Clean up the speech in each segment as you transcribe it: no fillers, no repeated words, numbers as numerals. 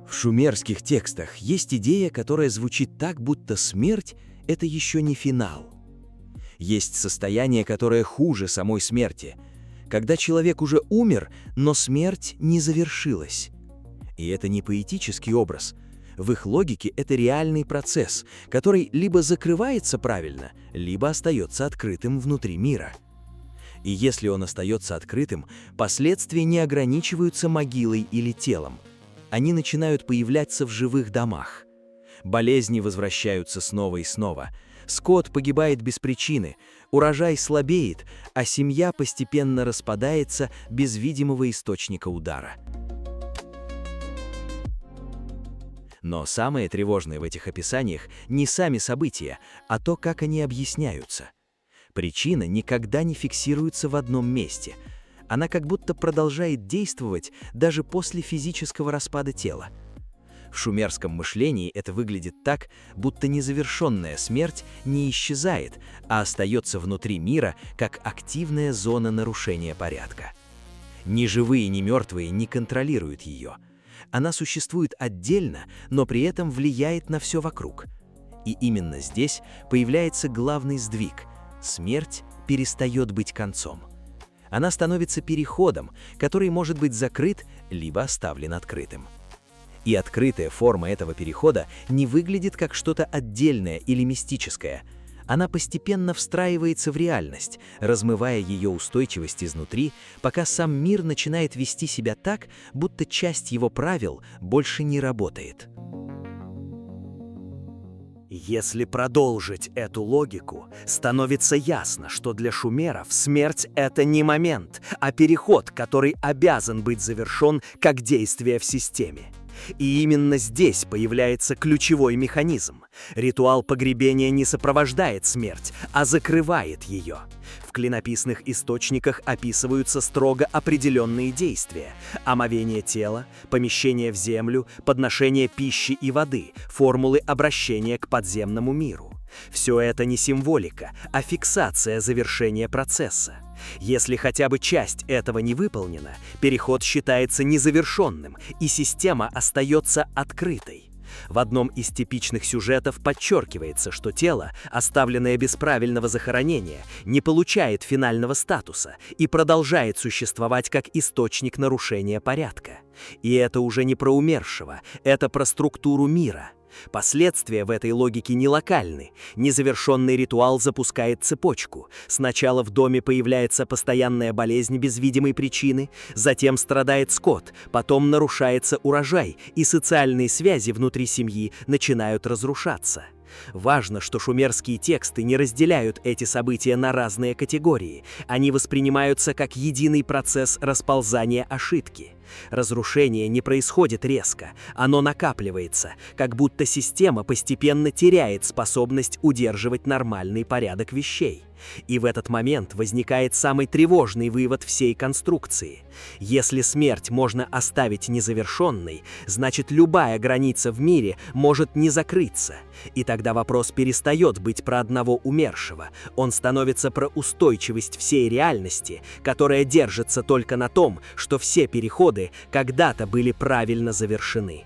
В шумерских текстах есть идея, которая звучит так, будто смерть — это еще не финал. Есть состояние, которое хуже самой смерти, когда человек уже умер, но смерть не завершилась. И это не поэтический образ. В их логике это реальный процесс, который либо закрывается правильно, либо остается открытым внутри мира. И если он остается открытым, последствия не ограничиваются могилой или телом. Они начинают появляться в живых домах. Болезни возвращаются снова и снова. Скот погибает без причины, урожай слабеет, а семья постепенно распадается без видимого источника удара. Но самое тревожное в этих описаниях не сами события, а то, как они объясняются. Причина никогда не фиксируется в одном месте. Она как будто продолжает действовать даже после физического распада тела. В шумерском мышлении это выглядит так, будто незавершенная смерть не исчезает, а остается внутри мира как активная зона нарушения порядка. Ни живые, ни мертвые не контролируют ее. Она существует отдельно, но при этом влияет на все вокруг. И именно здесь появляется главный сдвиг. Смерть перестает быть концом. Она становится переходом, который может быть закрыт, либо оставлен открытым. И открытая форма этого перехода не выглядит как что-то отдельное или мистическое. Она постепенно встраивается в реальность, размывая ее устойчивость изнутри, пока сам мир начинает вести себя так, будто часть его правил больше не работает. Если продолжить эту логику, становится ясно, что для шумеров смерть — это не момент, а переход, который обязан быть завершен как действие в системе. И именно здесь появляется ключевой механизм. Ритуал погребения не сопровождает смерть, а закрывает ее. В клинописных источниках описываются строго определенные действия: омовение тела, помещение в землю, подношение пищи и воды, формулы обращения к подземному миру. Все это не символика, а фиксация завершения процесса. Если хотя бы часть этого не выполнена, переход считается незавершенным, и система остается открытой. В одном из типичных сюжетов подчеркивается, что тело, оставленное без правильного захоронения, не получает финального статуса и продолжает существовать как источник нарушения порядка. И это уже не про умершего, это про структуру мира. Последствия в этой логике не локальны. Незавершенный ритуал запускает цепочку. Сначала в доме появляется постоянная болезнь без видимой причины, затем страдает скот, потом нарушается урожай, и социальные связи внутри семьи начинают разрушаться. Важно, что шумерские тексты не разделяют эти события на разные категории. Они воспринимаются как единый процесс расползания ошибки. Разрушение не происходит резко, оно накапливается, как будто система постепенно теряет способность удерживать нормальный порядок вещей. И в этот момент возникает самый тревожный вывод всей конструкции. Если смерть можно оставить незавершенной, значит любая граница в мире может не закрыться. И тогда вопрос перестает быть про одного умершего. Он становится про устойчивость всей реальности, которая держится только на том, что все переходы когда-то были правильно завершены.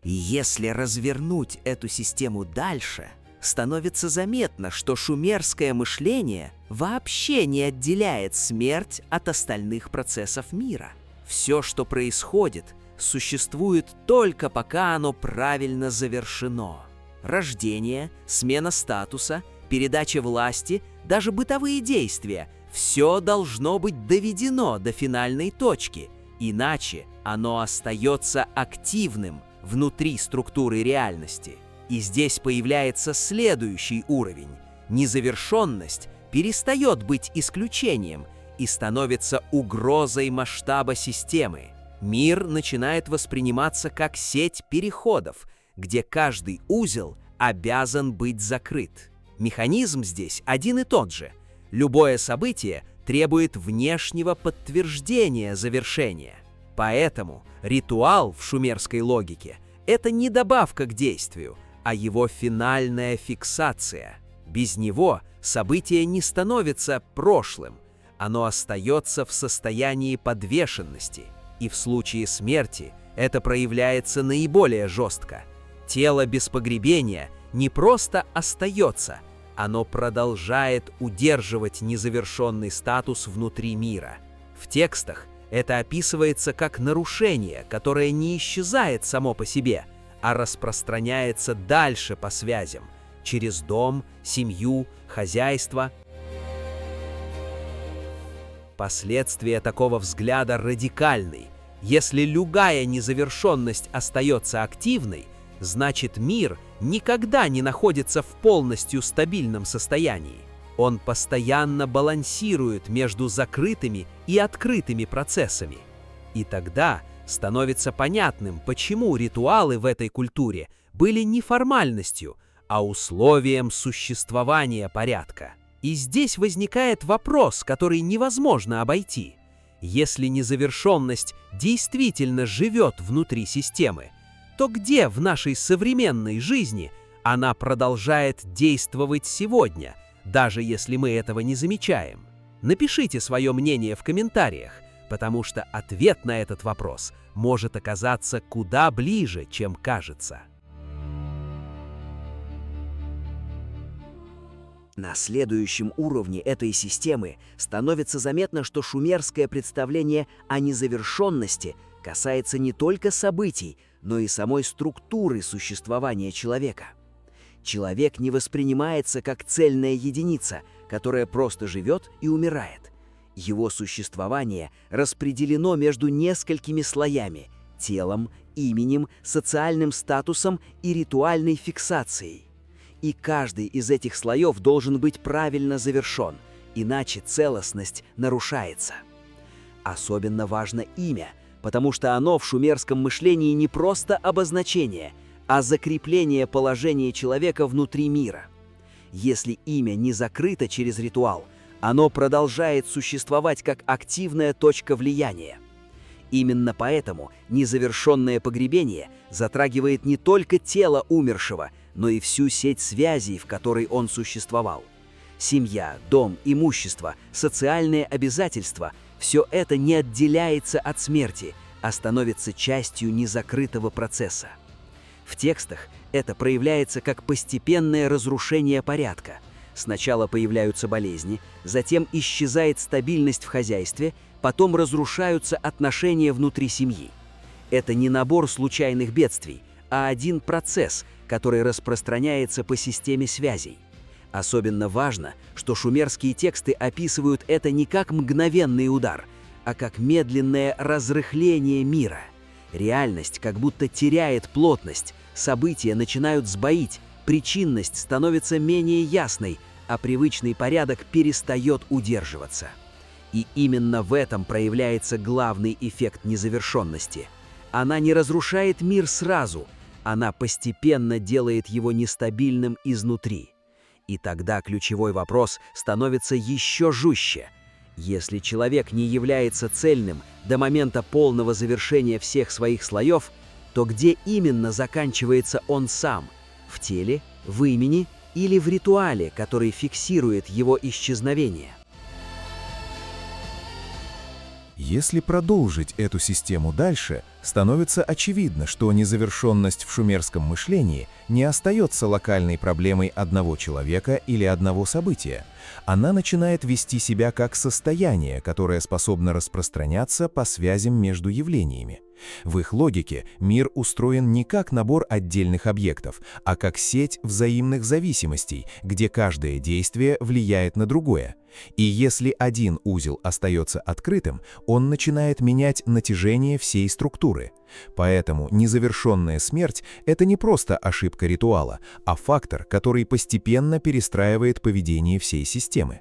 Если развернуть эту систему дальше, становится заметно, что шумерское мышление вообще не отделяет смерть от остальных процессов мира. Все, что происходит, существует только пока оно правильно завершено. Рождение, смена статуса, передача власти, даже бытовые действия – все должно быть доведено до финальной точки, иначе оно остается активным внутри структуры реальности. И здесь появляется следующий уровень. Незавершенность перестает быть исключением и становится угрозой масштаба системы. Мир начинает восприниматься как сеть переходов, где каждый узел обязан быть закрыт. Механизм здесь один и тот же. Любое событие требует внешнего подтверждения завершения. Поэтому ритуал в шумерской логике – это не добавка к действию, а его финальная фиксация. Без него событие не становится прошлым, оно остается в состоянии подвешенности. И в случае смерти это проявляется наиболее жестко. Тело без погребения не просто остается, оно продолжает удерживать незавершенный статус внутри мира. В текстах это описывается как нарушение, которое не исчезает само по себе, а распространяется дальше по связям, через дом, семью, хозяйство. Последствия такого взгляда радикальны. Если любая незавершенность остается активной, значит мир никогда не находится в полностью стабильном состоянии. Он постоянно балансирует между закрытыми и открытыми процессами. И тогда становится понятным, почему ритуалы в этой культуре были не формальностью, а условием существования порядка. И здесь возникает вопрос, который невозможно обойти. Если незавершенность действительно живет внутри системы, то где в нашей современной жизни она продолжает действовать сегодня, даже если мы этого не замечаем? Напишите свое мнение в комментариях, потому что ответ на этот вопрос может оказаться куда ближе, чем кажется. На следующем уровне этой системы становится заметно, что шумерское представление о незавершенности касается не только событий, но и самой структуры существования человека. Человек не воспринимается как цельная единица, которая просто живет и умирает. Его существование распределено между несколькими слоями – телом, именем, социальным статусом и ритуальной фиксацией. И каждый из этих слоев должен быть правильно завершен, иначе целостность нарушается. Особенно важно имя, потому что оно в шумерском мышлении не просто обозначение, а закрепление положения человека внутри мира. Если имя не закрыто через ритуал, оно продолжает существовать как активная точка влияния. Именно поэтому незавершенное погребение затрагивает не только тело умершего, но и всю сеть связей, в которой он существовал. Семья, дом, имущество, социальные обязательства – все это не отделяется от смерти, а становится частью незакрытого процесса. В текстах это проявляется как постепенное разрушение порядка. Сначала появляются болезни, затем исчезает стабильность в хозяйстве, потом разрушаются отношения внутри семьи. Это не набор случайных бедствий, а один процесс, который распространяется по системе связей. Особенно важно, что шумерские тексты описывают это не как мгновенный удар, а как медленное разрыхление мира. Реальность как будто теряет плотность, события начинают сбоить, причинность становится менее ясной, а привычный порядок перестает удерживаться. И именно в этом проявляется главный эффект незавершенности. Она не разрушает мир сразу, она постепенно делает его нестабильным изнутри. И тогда ключевой вопрос становится еще жестче. Если человек не является цельным до момента полного завершения всех своих слоев, то где именно заканчивается он сам? В теле, в имени или в ритуале, который фиксирует его исчезновение? Если продолжить эту систему дальше, становится очевидно, что незавершенность в шумерском мышлении не остается локальной проблемой одного человека или одного события. Она начинает вести себя как состояние, которое способно распространяться по связям между явлениями. В их логике мир устроен не как набор отдельных объектов, а как сеть взаимных зависимостей, где каждое действие влияет на другое. И если один узел остается открытым, он начинает менять натяжение всей структуры. Поэтому незавершенная смерть – это не просто ошибка ритуала, а фактор, который постепенно перестраивает поведение всей системы.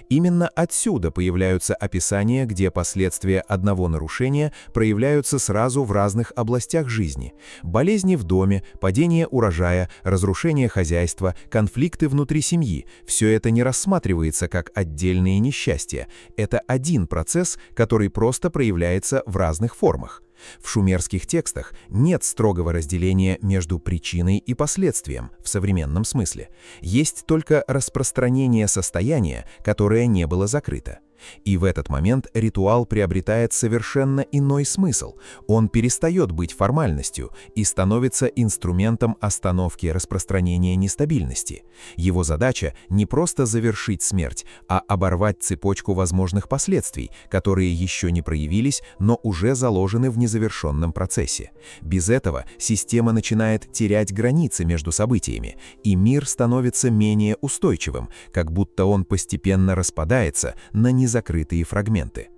Именно отсюда появляются описания, где последствия одного нарушения проявляются сразу в разных областях жизни. Болезни в доме, падение урожая, разрушение хозяйства, конфликты внутри семьи – все это не рассматривается как отдельные несчастья. Это один процесс, который просто проявляется в разных формах. В шумерских текстах нет строгого разделения между причиной и последствием в современном смысле. Есть только распространение состояния, которое не было закрыто. И в этот момент ритуал приобретает совершенно иной смысл. Он перестает быть формальностью и становится инструментом остановки распространения нестабильности. Его задача не просто завершить смерть, а оборвать цепочку возможных последствий, которые еще не проявились, но уже заложены в незавершенном процессе. Без этого система начинает терять границы между событиями, и мир становится менее устойчивым, как будто он постепенно распадается на незакрытые фрагменты.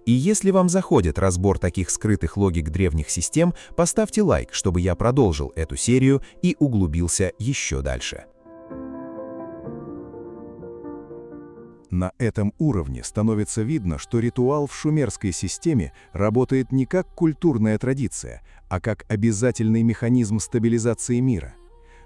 И если вам заходит разбор таких скрытых логик древних систем, поставьте лайк, чтобы я продолжил эту серию и углубился еще дальше. На этом уровне становится видно, что ритуал в шумерской системе работает не как культурная традиция, а как обязательный механизм стабилизации мира.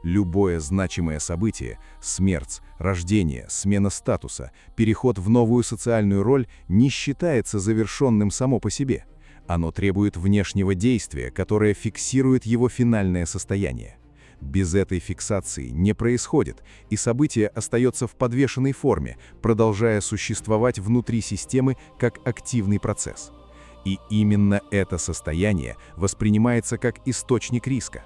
Любое значимое событие – смерть, рождение, смена статуса, переход в новую социальную роль – не считается завершенным само по себе. Оно требует внешнего действия, которое фиксирует его финальное состояние. Без этой фиксации не происходит, и событие остается в подвешенной форме, продолжая существовать внутри системы как активный процесс. И именно это состояние воспринимается как источник риска.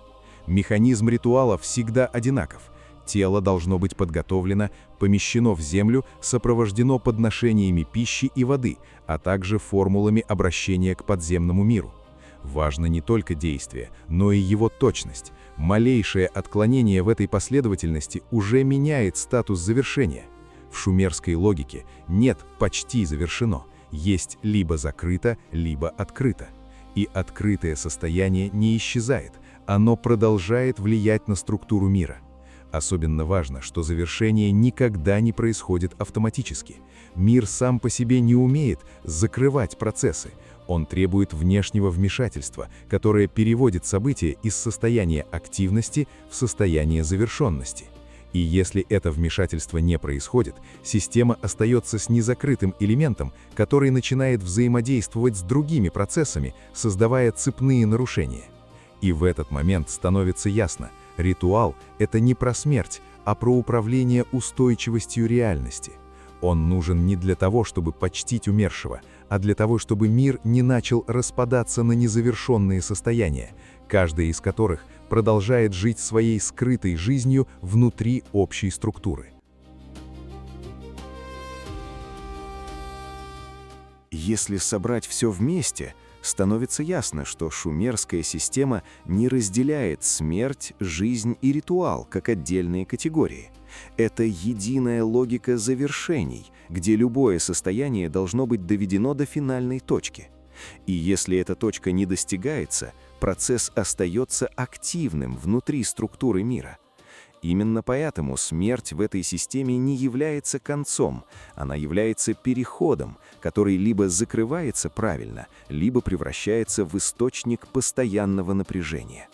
Механизм ритуала всегда одинаков. Тело должно быть подготовлено, помещено в землю, сопровождено подношениями пищи и воды, а также формулами обращения к подземному миру. Важно не только действие, но и его точность. Малейшее отклонение в этой последовательности уже меняет статус завершения. В шумерской логике нет «почти завершено», есть либо закрыто, либо открыто. И открытое состояние не исчезает, оно продолжает влиять на структуру мира. Особенно важно, что завершение никогда не происходит автоматически. Мир сам по себе не умеет закрывать процессы. Он требует внешнего вмешательства, которое переводит события из состояния активности в состояние завершенности. И если это вмешательство не происходит, система остается с незакрытым элементом, который начинает взаимодействовать с другими процессами, создавая цепные нарушения. И в этот момент становится ясно, ритуал – это не про смерть, а про управление устойчивостью реальности. Он нужен не для того, чтобы почтить умершего, а для того, чтобы мир не начал распадаться на незавершенные состояния, каждое из которых продолжает жить своей скрытой жизнью внутри общей структуры. Если собрать все вместе, становится ясно, что шумерская система не разделяет смерть, жизнь и ритуал как отдельные категории. Это единая логика завершений, где любое состояние должно быть доведено до финальной точки. И если эта точка не достигается, процесс остается активным внутри структуры мира. Именно поэтому смерть в этой системе не является концом, она является переходом, который либо закрывается правильно, либо превращается в источник постоянного напряжения.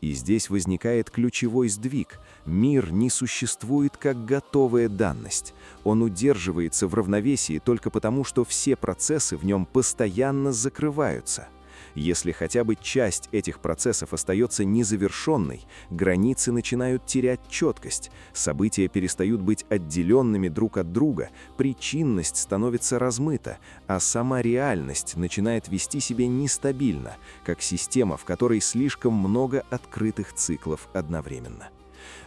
И здесь возникает ключевой сдвиг. Мир не существует как готовая данность. Он удерживается в равновесии только потому, что все процессы в нем постоянно закрываются. Если хотя бы часть этих процессов остается незавершенной, границы начинают терять четкость, события перестают быть отделенными друг от друга, причинность становится размыта, а сама реальность начинает вести себя нестабильно, как система, в которой слишком много открытых циклов одновременно.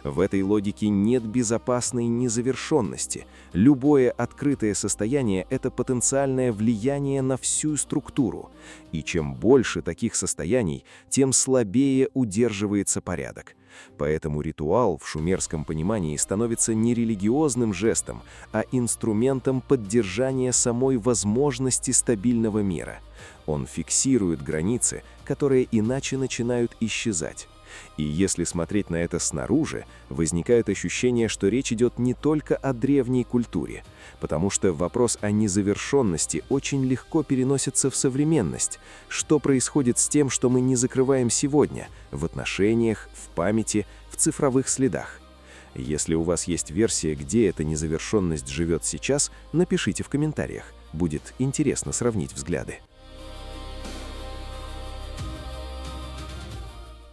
В этой логике нет безопасной незавершенности. Любое открытое состояние – это потенциальное влияние на всю структуру. И чем больше таких состояний, тем слабее удерживается порядок. Поэтому ритуал в шумерском понимании становится не религиозным жестом, а инструментом поддержания самой возможности стабильного мира. Он фиксирует границы, которые иначе начинают исчезать. И если смотреть на это снаружи, возникает ощущение, что речь идет не только о древней культуре, потому что вопрос о незавершенности очень легко переносится в современность. Что происходит с тем, что мы не закрываем сегодня, в отношениях, в памяти, в цифровых следах? Если у вас есть версия, где эта незавершенность живет сейчас, напишите в комментариях. Будет интересно сравнить взгляды.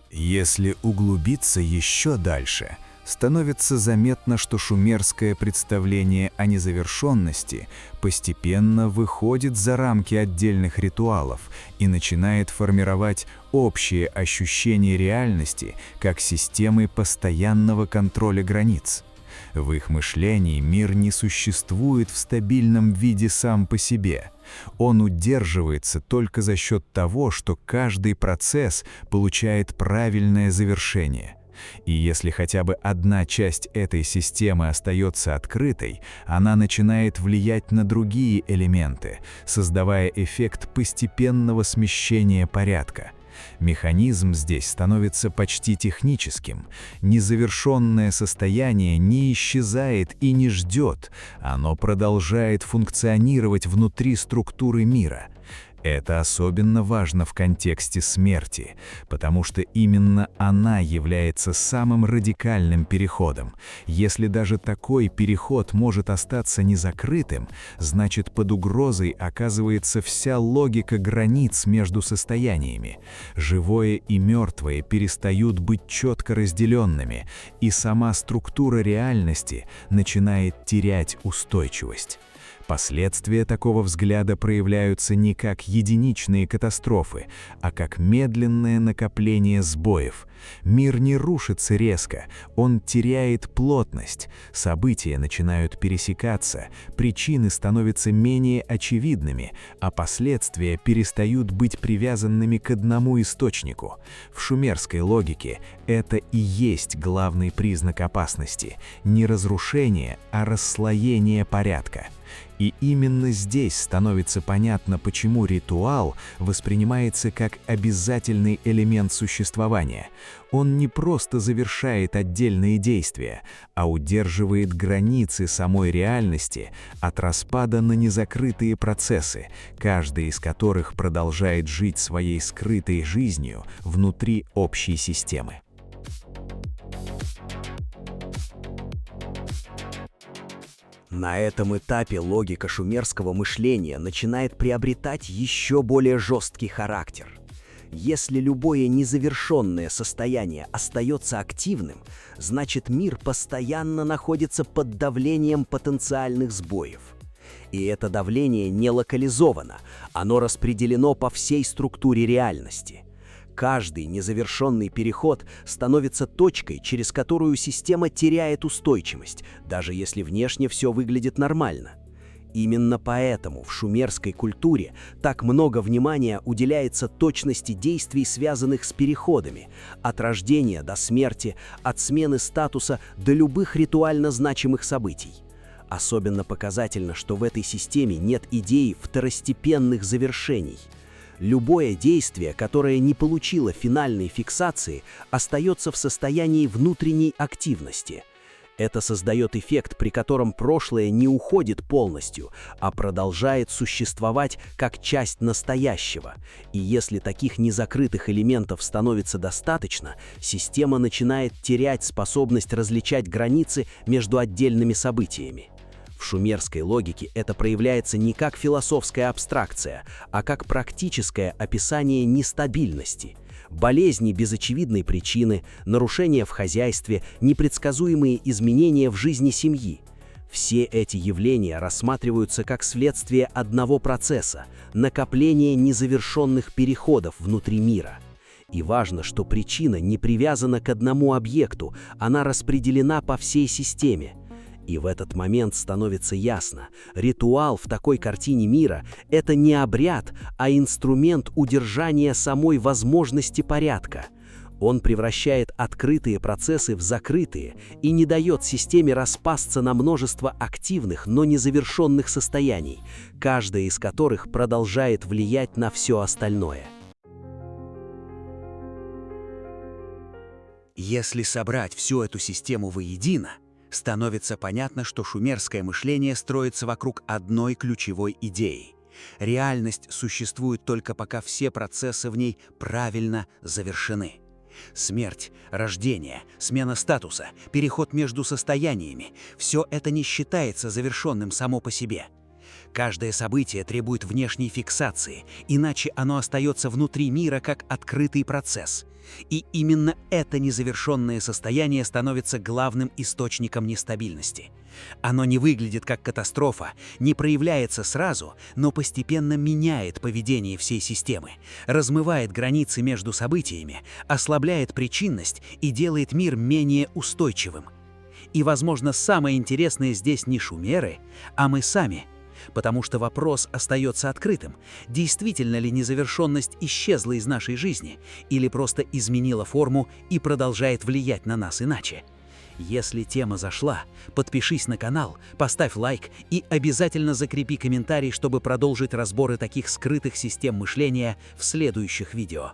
Если углубиться еще дальше, становится заметно, что шумерское представление о незавершенности постепенно выходит за рамки отдельных ритуалов и начинает формировать общее ощущение реальности как системы постоянного контроля границ. В их мышлении мир не существует в стабильном виде сам по себе. Он удерживается только за счет того, что каждый процесс получает правильное завершение. И если хотя бы одна часть этой системы остается открытой, она начинает влиять на другие элементы, создавая эффект постепенного смещения порядка. Механизм здесь становится почти техническим. Незавершенное состояние не исчезает и не ждет, оно продолжает функционировать внутри структуры мира. Это особенно важно в контексте смерти, потому что именно она является самым радикальным переходом. Если даже такой переход может остаться незакрытым, значит, под угрозой оказывается вся логика границ между состояниями. Живое и мертвое перестают быть четко разделенными, и сама структура реальности начинает терять устойчивость. Последствия такого взгляда проявляются не как единичные катастрофы, а как медленное накопление сбоев. Мир не рушится резко, он теряет плотность, события начинают пересекаться, причины становятся менее очевидными, а последствия перестают быть привязанными к одному источнику. В шумерской логике это и есть главный признак опасности – не разрушение, а расслоение порядка. И именно здесь становится понятно, почему ритуал воспринимается как обязательный элемент существования. Он не просто завершает отдельные действия, а удерживает границы самой реальности от распада на незакрытые процессы, каждый из которых продолжает жить своей скрытой жизнью внутри общей системы. На этом этапе логика шумерского мышления начинает приобретать еще более жесткий характер. Если любое незавершенное состояние остается активным, значит мир постоянно находится под давлением потенциальных сбоев. И это давление не локализовано, оно распределено по всей структуре реальности. Каждый незавершенный переход становится точкой, через которую система теряет устойчивость, даже если внешне все выглядит нормально. Именно поэтому в шумерской культуре так много внимания уделяется точности действий, связанных с переходами, от рождения до смерти, от смены статуса до любых ритуально значимых событий. Особенно показательно, что в этой системе нет идеи второстепенных завершений. Любое действие, которое не получило финальной фиксации, остается в состоянии внутренней активности. Это создает эффект, при котором прошлое не уходит полностью, а продолжает существовать как часть настоящего. И если таких незакрытых элементов становится достаточно, система начинает терять способность различать границы между отдельными событиями. В шумерской логике это проявляется не как философская абстракция, а как практическое описание нестабильности. Болезни без очевидной причины, нарушения в хозяйстве, непредсказуемые изменения в жизни семьи. Все эти явления рассматриваются как следствие одного процесса – накопления незавершенных переходов внутри мира. И важно, что причина не привязана к одному объекту, она распределена по всей системе. И в этот момент становится ясно, ритуал в такой картине мира – это не обряд, а инструмент удержания самой возможности порядка. Он превращает открытые процессы в закрытые и не дает системе распасться на множество активных, но незавершенных состояний, каждое из которых продолжает влиять на все остальное. Если собрать всю эту систему воедино, становится понятно, что шумерское мышление строится вокруг одной ключевой идеи. Реальность существует только пока все процессы в ней правильно завершены. Смерть, рождение, смена статуса, переход между состояниями – все это не считается завершенным само по себе. Каждое событие требует внешней фиксации, иначе оно остается внутри мира как открытый процесс. И именно это незавершенное состояние становится главным источником нестабильности. Оно не выглядит как катастрофа, не проявляется сразу, но постепенно меняет поведение всей системы, размывает границы между событиями, ослабляет причинность и делает мир менее устойчивым. И, возможно, самое интересное здесь не шумеры, а мы сами. Потому что вопрос остается открытым. Действительно ли незавершенность исчезла из нашей жизни или просто изменила форму и продолжает влиять на нас иначе? Если тема зашла, подпишись на канал, поставь лайк и обязательно закрепи комментарий, чтобы продолжить разборы таких скрытых систем мышления в следующих видео.